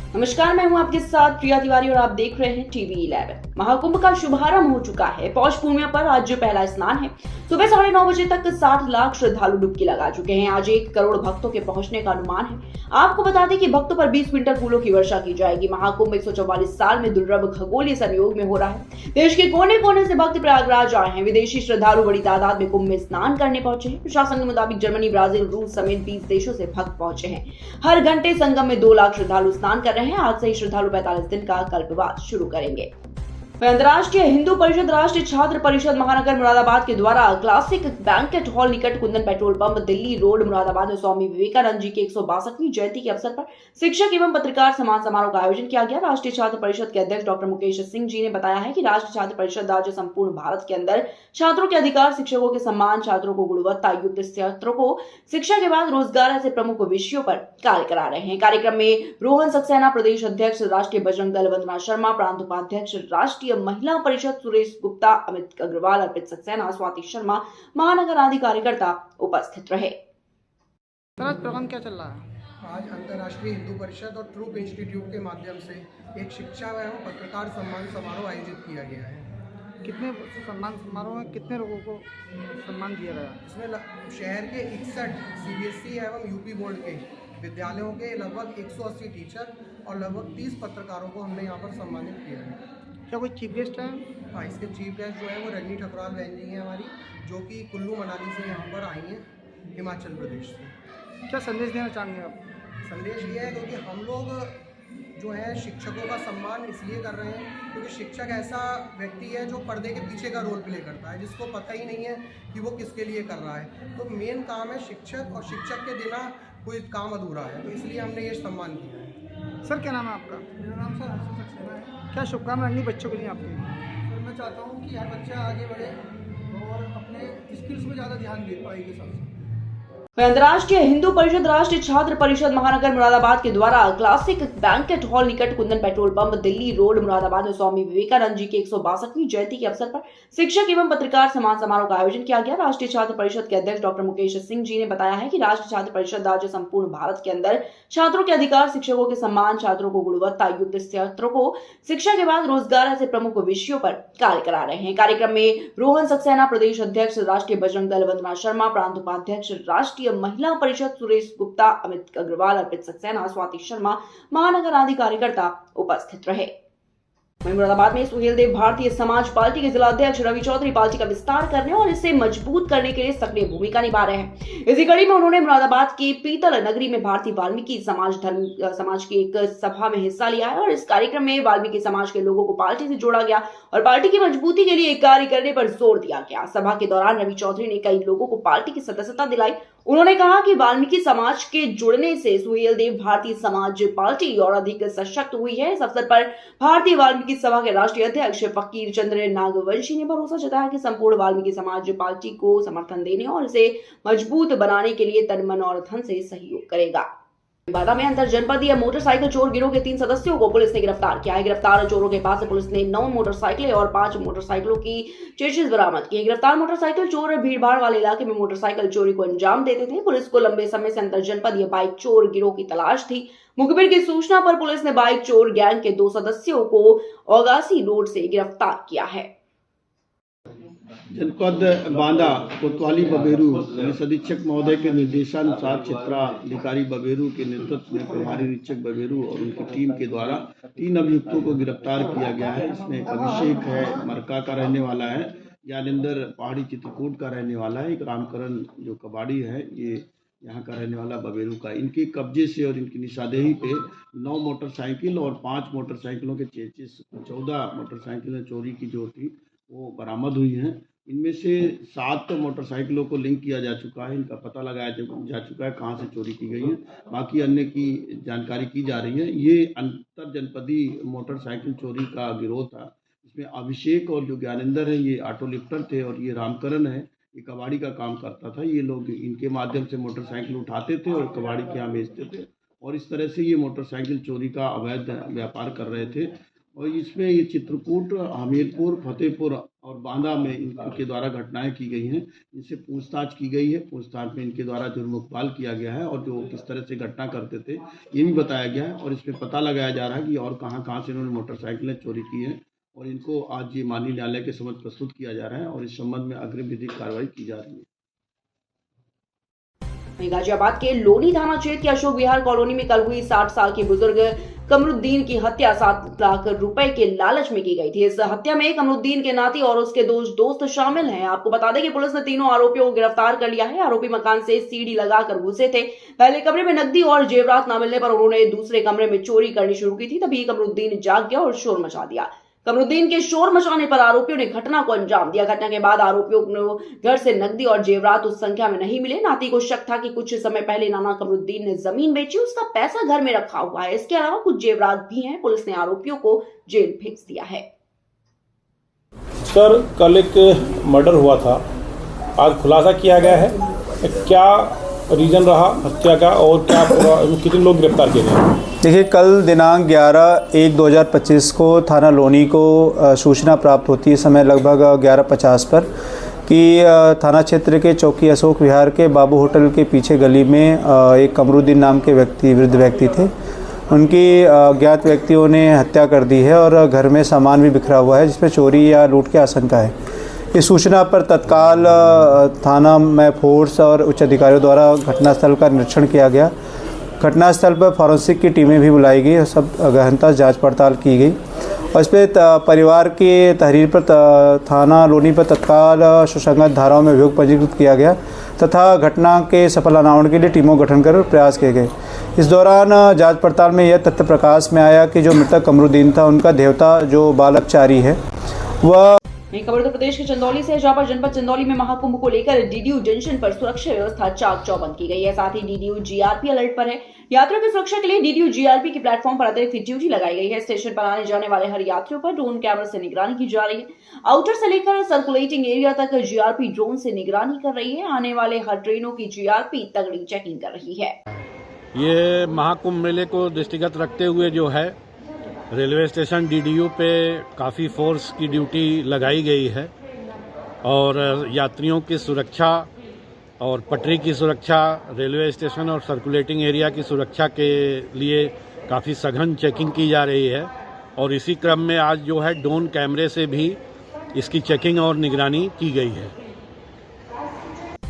नमस्कार, मैं हूं आपके साथ प्रिया तिवारी और आप देख रहे हैं टीवी 11। महाकुंभ का शुभारंभ हो चुका है। पौष पूर्णिमा पर आज पहला स्नान है। सुबह 9:30 बजे तक 60 लाख श्रद्धालु डुबकी लगा चुके हैं। आज 1 करोड़ भक्तों के पहुंचने का अनुमान है। आपको बता दें कि भक्तों पर 20 क्विंटल फूलों की वर्षा की जाएगी। महाकुंभ 144 साल में दुर्लभ खगोलीय संयोग में हो रहा है। देश के कोने कोने से भक्त प्रयागराज आए हैं। विदेशी श्रद्धालु बड़ी तादाद में कुंभ में स्नान करने पहुंचे हैं। प्रशासन के मुताबिक जर्मनी, ब्राजील, रूस समेत 20 देशों से भक्त पहुंचे हैं। हर घंटे संगम में 2 लाख श्रद्धालु स्नान कर रहे हैं। आज से ही श्रद्धालु 45 दिन का कल्पवास शुरू करेंगे। अंतर्राष्ट्रीय हिंदू परिषद, राष्ट्रीय छात्र परिषद महानगर मुरादाबाद के द्वारा क्लासिक बैंकेट हॉल निकट Kundan petrol pump, Delhi road, Moradabad में स्वामी विवेकानंद जी की 162वीं जयंती के अवसर पर शिक्षक एवं पत्रकार सम्मान समारोह का आयोजन किया गया। राष्ट्रीय छात्र परिषद के अध्यक्ष डॉक्टर मुकेश सिंह जी ने बताया है कि राष्ट्रीय छात्र परिषद आज संपूर्ण भारत के अंदर छात्रों के अधिकार, शिक्षकों के सम्मान, छात्रों को गुणवत्ता युक्त छात्रों को शिक्षा के बाद रोजगार ऐसे प्रमुख विषयों पर कार्य करा रहे हैं। कार्यक्रम में रोहन सक्सेना प्रदेश अध्यक्ष, राष्ट्रीय बजरंग दल वंदना शर्मा प्रांत उपाध्यक्ष, राष्ट्रीय महिला परिषद सुरेश गुप्ता, अमित अग्रवाल, अर्पित सक्सेना, स्वाति शर्मा, महानगर आदि कार्यकर्ता उपस्थित रहे। प्रोग्राम क्या चल रहा है? आज अंतर्राष्ट्रीय हिंदू परिषद और ट्रूप इंस्टीट्यूट के माध्यम से एक शिक्षा एवं पत्रकार सम्मान समारोह आयोजित किया गया है। कितने सम्मान समारोह में कितने लोगों को सम्मान दिया गया? इसमें शहर के 61 सीबीएसई एवं यूपी बोर्ड के विद्यालयों के लगभग 180 टीचर और लगभग 30 पत्रकारों को हमने यहाँ पर सम्मानित किया है। क्या कोई चीफ गेस्ट है? हाँ, इसके चीफ गेस्ट जो है वो रजनी ठकुराल बहन जी हैं हमारी, जो कि कुल्लू मनाली से यहाँ पर आई हैं, हिमाचल प्रदेश से। क्या संदेश देना चाहेंगे आप? संदेश ये है क्योंकि हम लोग जो है शिक्षकों का सम्मान इसलिए कर रहे हैं क्योंकि शिक्षक ऐसा व्यक्ति है जो पर्दे के पीछे का रोल प्ले करता है, जिसको पता ही नहीं है कि वो किसके लिए कर रहा है। तो मेन काम है शिक्षक, और शिक्षक के बिना कोई काम अधूरा है, तो इसलिए हमने ये सम्मान किया है। सर, क्या नाम है आपका? मेरा नाम सर हर्षद सक्सेना है। क्या शुभकामनाएं रखनी बच्चों के लिए आपकी? सर, मैं चाहता हूँ कि हर बच्चा आगे बढ़े और अपने स्किल्स में ज़्यादा ध्यान दे पाएगी सबसे। अंतर्राष्ट्रीय हिंदू परिषद, राष्ट्रीय छात्र परिषद महानगर मुरादाबाद के द्वारा क्लासिक बैंकेट हॉल निकट Kundan petrol pump, Delhi road, Moradabad में स्वामी विवेकानंद जी की 162वीं जयंती के अवसर पर शिक्षक एवं पत्रकार सम्मान समारोह का आयोजन किया गया। राष्ट्रीय छात्र परिषद के अध्यक्ष डॉक्टर मुकेश सिंह जी ने बताया है कि राष्ट्रीय छात्र परिषद आज संपूर्ण भारत के अंदर छात्रों के अधिकार, शिक्षकों के सम्मान, छात्रों को गुणवत्ता युक्त छात्रों को शिक्षा के बाद रोजगार ऐसे प्रमुख विषयों पर कार्य करा रहे हैं। कार्यक्रम में रोहन सक्सेना प्रदेश अध्यक्ष, राष्ट्रीय बजरंग दल वंदना शर्मा प्रांत उपाध्यक्ष, राष्ट्रीय महिला परिषद सुरेश गुप्ता, अमित अग्रवाल, अर्पित सक्सेना, स्वाति शर्मा, महानगर आदि कार्यकर्ता उपस्थित रहे। मुरादाबाद में सुहेलदेव भारतीय समाज पार्टी के जिला अध्यक्ष रवि चौधरी पार्टी का विस्तार करने और इसे मजबूत करने के लिए सक्रिय भूमिका निभा रहे हैं। इसी कड़ी में उन्होंने मुरादाबाद की पीतल नगरी में भारतीय वाल्मीकि समाज की एक सभा में हिस्सा लिया है और इस कार्यक्रम में वाल्मीकि समाज के लोगों को पार्टी से जोड़ा गया और पार्टी की मजबूती के लिए कार्य करने पर जोर दिया गया। सभा के दौरान रवि चौधरी ने कई लोगों को पार्टी की सदस्यता दिलाई। उन्होंने कहा कि वाल्मीकि समाज के जुड़ने से सुहेलदेव भारतीय समाज पार्टी और अधिक सशक्त हुई है। इस अवसर पर भारतीय वाल्मीकि सभा के राष्ट्रीय अध्यक्ष फकीर चंद्र नागवंशी ने भरोसा जताया कि संपूर्ण वाल्मीकि समाज पार्टी को समर्थन देने और इसे मजबूत बनाने के लिए तन, मन और धन से सहयोग करेगा। बादा में अंतर जनपदीय मोटरसाइकिल चोर गिरोह के 3 सदस्यों को पुलिस ने गिरफ्तार किया है। गिरफ्तार चोरों के पास से पुलिस ने 9 मोटरसाइकिलें और 5 मोटरसाइकिलों की चेसिस बरामद की। गिरफ्तार मोटरसाइकिल चोर भीड़भाड़ वाले इलाके में मोटरसाइकिल चोरी को अंजाम देते थे। पुलिस को लंबे समय से अंतर जनपदीय बाइक चोर गिरोह की तलाश थी। मुखबिर की सूचना पर पुलिस ने बाइक चोर गैंग के 2 सदस्यों को ओगासी रोड से गिरफ्तार किया है। जनपद बांदा कोतवाली बबेरू पुलिस अधीक्षक महोदय के निर्देशानुसार क्षेत्राधिकारी बबेरू के नेतृत्व में प्रभारी निरीक्षक बबेरू और उनकी टीम के द्वारा 3 अभियुक्तों को गिरफ्तार किया गया है। इसमें एक अभिषेक है, मरका का रहने वाला है, ज्ञानेंद्र पहाड़ी चित्रकूट का रहने वाला है, एक रामकरण जो कबाड़ी है, ये यहाँ का रहने वाला बबेरू का। इनके कब्जे से और इनकी निशानदेही पे 9 मोटरसाइकिल और 5 मोटरसाइकिलों के चेसिस, 14 मोटरसाइकिलें चोरी की जो थी वो बरामद हुई हैं। इनमें से 7 मोटरसाइकिलों को लिंक किया जा चुका है, इनका पता लगाया जा चुका है कहाँ से चोरी की गई है, बाकी अन्य की जानकारी की जा रही है। ये अंतर जनपदीय मोटरसाइकिल चोरी का गिरोह था। इसमें अभिषेक और जो ज्ञानेंद्र है ये ऑटो लिफ्टर थे और ये रामकरण है, ये कबाड़ी का काम करता था। ये लोग इनके माध्यम से मोटरसाइकिल उठाते थे और कबाड़ी के यहाँ बेचते थे और इस तरह से ये मोटरसाइकिल चोरी का अवैध व्यापार कर रहे थे। और इसमें ये चित्रकूट, हमीरपुर, फतेहपुर और बांदा में इनके द्वारा घटनाएं की गई हैं। इनसे पूछताछ की गई है। पूछताछ में इनके द्वारा जुर्म इकबाल किया गया है और जो किस तरह से घटना करते थे ये भी बताया गया है और इसमें पता लगाया जा रहा है कि और कहाँ से इन्होंने मोटरसाइकिलें चोरी की हैं और इनको आज ये माननीय न्यायालय के समक्ष प्रस्तुत किया जा रहा है और इस संबंध में अग्रिम विधिक कार्रवाई की जा रही है। वहीं गाजियाबाद के लोनी थाना क्षेत्र के अशोक विहार कॉलोनी में कल हुई 60 साल के बुजुर्ग कमरुद्दीन की हत्या 7 लाख रुपए के लालच में की गई थी। इस हत्या में कमरुद्दीन के नाती और उसके दोस्त शामिल हैं। आपको बता दें कि पुलिस ने तीनों आरोपियों को गिरफ्तार कर लिया है। आरोपी मकान से सीढ़ी लगाकर घुसे थे। पहले कमरे में नकदी और जेवरात न मिलने पर उन्होंने दूसरे कमरे में चोरी करनी शुरू की थी। तभी कमरुद्दीन जाग गया और शोर मचा दिया। कमरुद्दीन के शोर मचाने पर आरोपियों ने घटना को अंजाम दिया। घटना के बाद आरोपियों को घर से नकदी और जेवरात उस संख्या में नहीं मिले। नाती को शक था कि कुछ समय पहले नाना कमरुद्दीन ने जमीन बेची, उसका पैसा घर में रखा हुआ है। इसके अलावा कुछ जेवरात भी हैं। पुलिस ने आरोपियों को जेल भेज दिया है। सर, कल एक मर्डर हुआ था, आज खुलासा किया गया है। क्या रीजन रहा हत्या का और क्या कितने लोग गिरफ्तार किए गए? देखिए, कल दिनांक 11/1/2025 को थाना लोनी को सूचना प्राप्त होती है समय लगभग 11:50 पर कि थाना क्षेत्र के चौकी अशोक विहार के बाबू होटल के पीछे गली में एक कमरुद्दीन नाम के वृद्ध व्यक्ति थे। उनकी अज्ञात व्यक्तियों ने हत्या कर दी है और घर में सामान भी बिखरा हुआ है जिसमें चोरी या लूट की आशंका है। इस सूचना पर तत्काल थाना में फोर्स और उच्च अधिकारियों द्वारा घटनास्थल का निरीक्षण किया गया। घटनास्थल पर फॉरेंसिक की टीमें भी बुलाई गई और सब गहनता जांच पड़ताल की गई और इस पर परिवार की तहरीर पर थाना लोनी पर तत्काल सुसंगत धाराओं में अभियोग पंजीकृत किया गया तथा घटना के सफल अनावरण के लिए टीमों गठन कर प्रयास किए गए। इस दौरान जांच पड़ताल में यह तथ्य प्रकाश में आया कि जो मृतक कमरुद्दीन था उनका देवता जो बालकचारी है वह। वहीं खबर उत्तर प्रदेश के चंदौली से, जहां पर जनपद चंदौली में महाकुंभ को लेकर डीडीयू जंक्शन पर सुरक्षा व्यवस्था चाक चौबंद की गई है। साथ ही डीडीयू जीआरपी अलर्ट पर है। यात्रियों की सुरक्षा के लिए डीडीयू जीआरपी के प्लेटफॉर्म पर अतिरिक्त ड्यूटी लगाई गई है। स्टेशन पर आने जाने वाले हर यात्रियों पर ड्रोन कैमरा से निगरानी की जा रही है। आउटर से लेकर सर्कुलेटिंग एरिया तक जीआरपी ड्रोन से निगरानी कर रही है। आने वाले हर ट्रेनों की जीआरपी तगड़ी चेकिंग कर रही है। ये महाकुंभ मेले को दृष्टिगत रखते हुए जो है रेलवे स्टेशन डीडीयू पे काफ़ी फोर्स की ड्यूटी लगाई गई है और यात्रियों की सुरक्षा और पटरी की सुरक्षा, रेलवे स्टेशन और सर्कुलेटिंग एरिया की सुरक्षा के लिए काफ़ी सघन चेकिंग की जा रही है और इसी क्रम में आज जो है ड्रोन कैमरे से भी इसकी चेकिंग और निगरानी की गई है।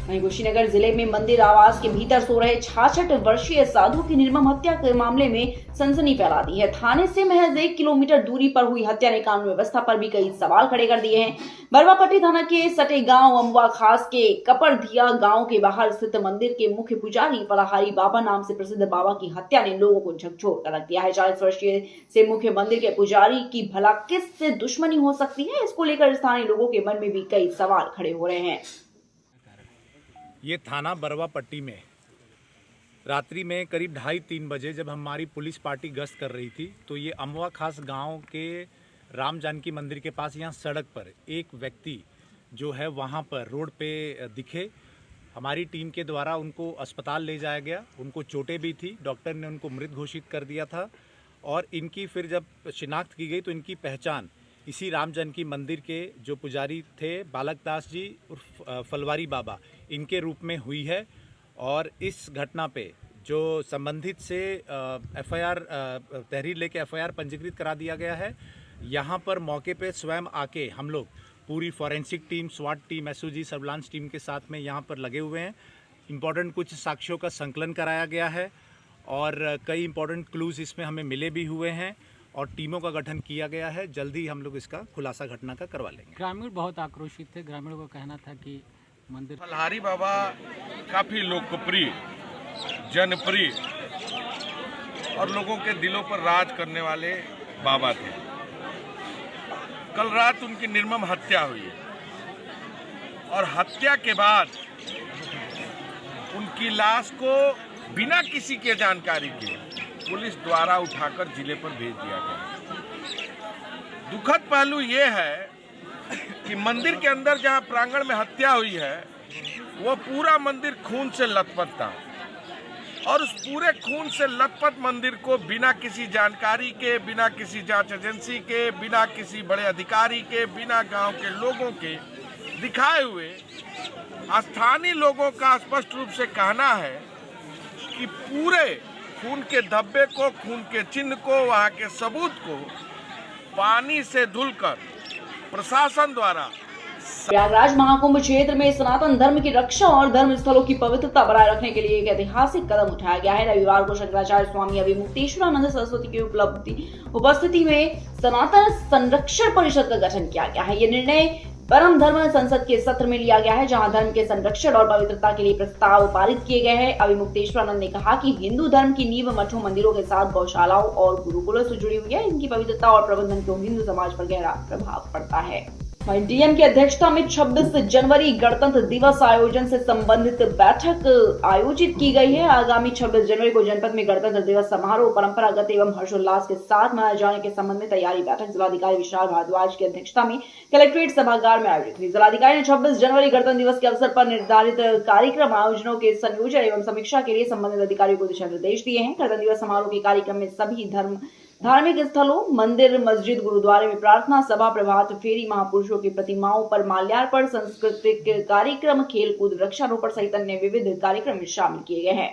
वहीं कुशीनगर जिले में मंदिर आवास के भीतर सो रहे 66 वर्षीय साधु की निर्मम हत्या के मामले में सनसनी फैला दी है। थाने से महज 1 किलोमीटर दूरी पर हुई हत्या ने कानून व्यवस्था पर भी कई सवाल खड़े कर दिए हैं। बरवापट्टी थाना के सटे गांव अमवा खास के कपड़धिया गांव के बाहर स्थित मंदिर के मुख्य पुजारी फलाहारी बाबा नाम से प्रसिद्ध बाबा की हत्या ने लोगों को झकझोर कर रख दिया है। 40 वर्षीय से मुख्य मंदिर के पुजारी की भला किससे दुश्मनी हो सकती है, इसको लेकर स्थानीय लोगों के मन में भी कई सवाल खड़े हो रहे हैं। ये थाना बरवापट्टी में रात्रि में करीब 2:30-3 बजे जब हमारी पुलिस पार्टी गश्त कर रही थी तो ये अमवा खास गांव के राम जानकी मंदिर के पास यहाँ सड़क पर एक व्यक्ति जो है वहाँ पर रोड पे दिखे। हमारी टीम के द्वारा उनको अस्पताल ले जाया गया। उनको चोटें भी थी, डॉक्टर ने उनको मृत घोषित कर दिया था और इनकी फिर जब शिनाख्त की गई तो इनकी पहचान इसी राम जानकी मंदिर के जो पुजारी थे बालकदास जी उर्फ फलवारी बाबा इनके रूप में हुई है। और इस घटना पे जो संबंधित से एफआईआर तहरीर लेके एफआईआर पंजीकृत करा दिया गया है। यहाँ पर मौके पे स्वयं आके हम लोग पूरी फॉरेंसिक टीम, स्वाट टीम, एसओजी सर्विलांस टीम के साथ में यहाँ पर लगे हुए हैं। इम्पॉर्टेंट कुछ साक्ष्यों का संकलन कराया गया है और कई इम्पॉर्टेंट क्लूज इसमें हमें मिले भी हुए हैं और टीमों का गठन किया गया है। जल्दी हम लोग इसका खुलासा घटना का करवा लेंगे। ग्रामीण बहुत आक्रोशित थे। ग्रामीणों का कहना था कि मंदिर फलहारी बाबा काफ़ी लोकप्रिय, जनप्रिय और लोगों के दिलों पर राज करने वाले बाबा थे। कल रात उनकी निर्मम हत्या हुई है और हत्या के बाद उनकी लाश को बिना किसी के जानकारी के पुलिस द्वारा उठाकर जिले पर भेज दिया गया। दुखद पहलू ये है कि मंदिर के अंदर जहां प्रांगण में हत्या हुई है वो पूरा मंदिर खून से लथपथ था। और उस पूरे खून से लथपथ मंदिर को बिना किसी जानकारी के, बिना किसी जांच एजेंसी के, बिना किसी बड़े अधिकारी के, बिना गांव के लोगों के दिखाए हुए स्थानीय लोगों का स्पष्ट रूप से कहना है कि पूरे खून के धब्बे को, खून के चिन्ह को, वहां के सबूत को पानी से धुलकर प्रशासन द्वारा प्रयागराज महाकुंभ क्षेत्र में सनातन धर्म की रक्षा और धर्म स्थलों की पवित्रता बनाए रखने के लिए एक ऐतिहासिक कदम उठाया गया है। रविवार को शंकराचार्य स्वामी अभिमुक्तेश्वरानंद सरस्वती की उपस्थिति में सनातन संरक्षण परिषद का गठन किया गया है। ये निर्णय परम धर्म संसद के सत्र में लिया गया है, जहां धर्म के संरक्षण और पवित्रता के लिए प्रस्ताव पारित किए गए हैं। अभिमुक्तेश्वरानंद ने कहा कि हिंदू धर्म की नींव मठों, मंदिरों के साथ गौशालाओं और गुरुकुलों से जुड़ी हुई है। इनकी पवित्रता और प्रबंधन को हिंदू समाज पर गहरा प्रभाव पड़ता है। डीएम की अध्यक्षता में 26 जनवरी गणतंत्र दिवस आयोजन से संबंधित बैठक आयोजित की गई है। आगामी 26 जनवरी को जनपद में गणतंत्र दिवस समारोह परंपरागत एवं हर्षोल्लास के साथ मनाए जाने के संबंध में तैयारी बैठक जिलाधिकारी विशाल भारद्वाज की अध्यक्षता में कलेक्ट्रेट सभागार में आयोजित हुई। जिलाधिकारी ने 26 जनवरी गणतंत्र दिवस के अवसर पर निर्धारित कार्यक्रम आयोजनों के संयोजन एवं समीक्षा के लिए संबंधित अधिकारियों को दिशा निर्देश दिए हैं। गणतंत्र दिवस समारोह के कार्यक्रम में सभी धार्मिक स्थलों, मंदिर, मस्जिद, गुरुद्वारे में प्रार्थना सभा, प्रभात फेरी, महापुरुषों की प्रतिमाओं पर माल्यार्पण, सांस्कृतिक कार्यक्रम, खेलकूद, वृक्षारोपण सहित अन्य विविध कार्यक्रम शामिल किए गए हैं।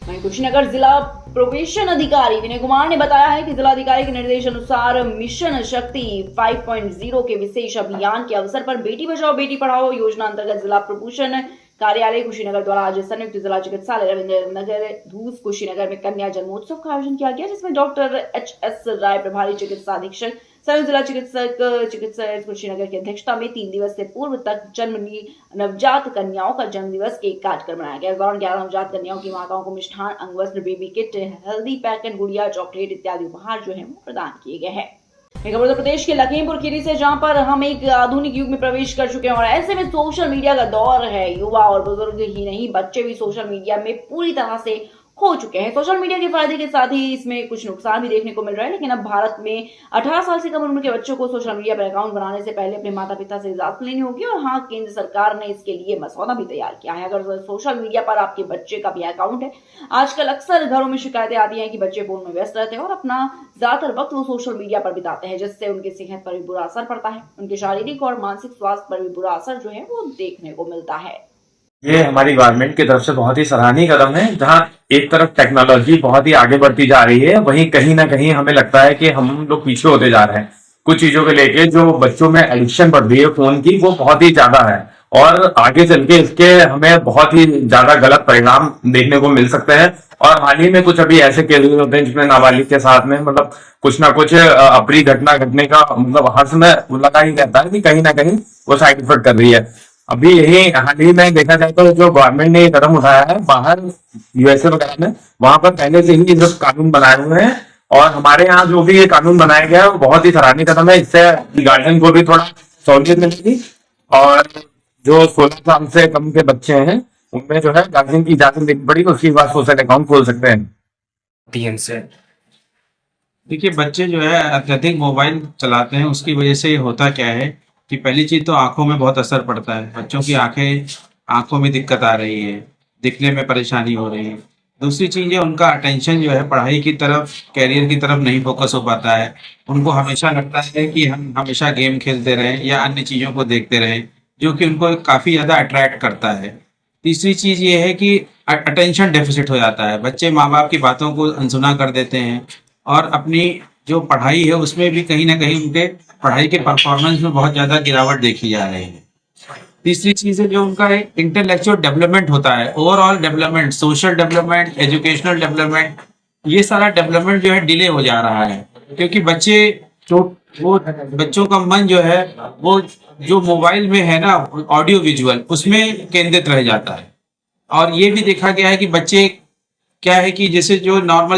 वहीं कुशीनगर जिला प्रोबेशन अधिकारी विनय कुमार ने बताया है कि जिलाधिकारी के निर्देश अनुसार मिशन शक्ति 5.0 के विशेष अभियान के अवसर पर बेटी बचाओ बेटी पढ़ाओ योजना अंतर्गत जिला प्रोबेशन कार्यालय कुशीनगर द्वारा आज संयुक्त जिला चिकित्सालय रविंद्र नगर धूस कुशीनगर में कन्या जन्मोत्सव का आयोजन किया गया, जिसमें डॉक्टर एच.एस. राय प्रभारी चिकित्सा अधीक्षक संयुक्त जिला चिकित्सा कुशीनगर की अध्यक्षता में 3 दिवस से पूर्व तक जन्मनी नवजात कन्याओं का जन्म दिवस के कार्यक्रम मनाया गया। इस दौरान 11 नवजात कन्याओं की माताओं को मिष्ठान, अंगवस्त्र, बेबी किट, हेल्दी पैकेट, गुड़िया, चॉकलेट इत्यादि उपहार जो है वो प्रदान किए गए हैं। उत्तर प्रदेश के लखीमपुर खीरी से, जहां पर हम एक आधुनिक युग में प्रवेश कर चुके हैं और ऐसे में सोशल मीडिया का दौर है। युवा और बुजुर्ग ही नहीं, बच्चे भी सोशल मीडिया में पूरी तरह से खो चुके हैं। सोशल मीडिया के फायदे के साथ ही इसमें कुछ नुकसान भी देखने को मिल रहा है, लेकिन अब भारत में 18 साल से कम उम्र के बच्चों को सोशल मीडिया पर अकाउंट बनाने से पहले अपने माता पिता से इजाजत लेनी होगी। और हाँ, केंद्र सरकार ने इसके लिए मसौदा भी तैयार किया है। अगर सोशल मीडिया पर आपके बच्चे का भी अकाउंट है, आजकल अक्सर घरों में शिकायतें आती हैं कि बच्चे फोन में व्यस्त रहते हैं और अपना ज्यादातर वक्त वो सोशल मीडिया पर बिताते हैं, जिससे उनकी सेहत पर भी बुरा असर पड़ता है। उनके शारीरिक और मानसिक स्वास्थ्य पर भी बुरा असर जो है वो देखने को मिलता है। ये हमारी गवर्नमेंट की तरफ से बहुत ही सराहनीय कदम है, जहां एक तरफ टेक्नोलॉजी बहुत ही आगे बढ़ती जा रही है, वहीं कहीं ना कहीं हमें लगता है कि हम लोग पीछे होते जा रहे हैं। कुछ चीजों को लेके जो बच्चों में एडिक्शन बढ़ रही है फोन की, वो बहुत ही ज्यादा है और आगे चल के इसके हमें बहुत ही ज्यादा गलत परिणाम देखने को मिल सकते हैं। और हाल ही में कुछ अभी ऐसे केसेस होते हैं जिसमें नाबालिग के साथ में मतलब कुछ ना कुछ अप्रिय घटना घटने का मतलब हर समय लगा ही रहता है कि कहीं ना कहीं वो साइड इफेक्ट कर रही है। अभी यही हाल ही में देखा जाए तो जो गवर्नमेंट ने कदम उठाया है बाहर यूएसए वगैरह में, वहां पर पहले से ही सब कानून बनाए हुए हैं और हमारे यहाँ जो भी ये कानून बनाया गया है वो बहुत ही सराहनीय कदम है। इससे गार्जियन को भी थोड़ा सहूलियत मिलेगी और जो 16 साल से कम के बच्चे हैं उनमें जो है गार्जियन की इजाजत लेनी पड़ेगी, उसके बाद सोशल अकाउंट खोल सकते हैं। टीएन से देखिए, बच्चे जो है अत्यधिक मोबाइल चलाते हैं, उसकी वजह से होता क्या है कि पहली चीज तो आंखों में बहुत असर पड़ता है। बच्चों की आंखों में दिक्कत आ रही है, दिखने में परेशानी हो रही है। दूसरी चीज है उनका अटेंशन जो है पढ़ाई की तरफ, कैरियर की तरफ नहीं फोकस हो पाता है। उनको हमेशा लगता है कि हम हमेशा गेम खेलते रहें या अन्य चीजों को देखते रहें, जो कि उनको काफी ज्यादा अट्रैक्ट करता है। तीसरी चीज ये है कि अटेंशन डेफिसिट हो जाता है, बच्चे माँ बाप की बातों को अनसुना कर देते हैं और अपनी जो पढ़ाई है उसमें भी कहीं ना कहीं उनके पढ़ाई के परफॉर्मेंस में बहुत ज्यादा गिरावट देखी जा रही है। तीसरी चीज है जो उनका इंटेलेक्चुअल डेवलपमेंट होता है, overall development, social development, educational development, ये सारा डेवलपमेंट जो है डिले हो जा रहा है, क्योंकि बच्चों का मन जो है वो जो मोबाइल में है ना ऑडियो विजुअल, उसमें केंद्रित रह जाता है। और ये भी देखा गया है कि बच्चे क्या है कि जैसे जो नॉर्मल